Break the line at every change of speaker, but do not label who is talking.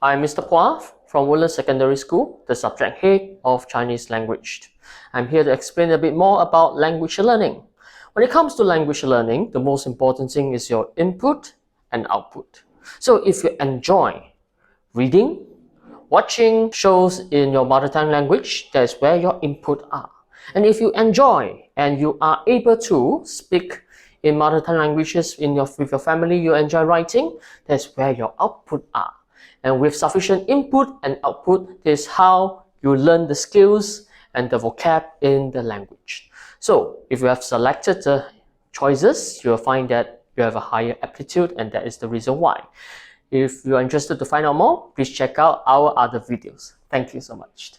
I'm Mr. Phua from Woodlands Secondary School, the subject head of Chinese language. I'm here to explain a bit more about language learning. When it comes to language learning, the most important thing is your input and output. So if you enjoy reading, watching shows in your mother tongue language, that's where your input are. And if you enjoy and you are able to speak in mother tongue languages with your family, you enjoy writing, that's where your output are. And with sufficient input and output, this is how you learn the skills and the vocab in the language. So if you have selected the choices, you will find that you have a higher aptitude, and that is the reason why. If you are interested to find out more, please check out our other videos. Thank you so much.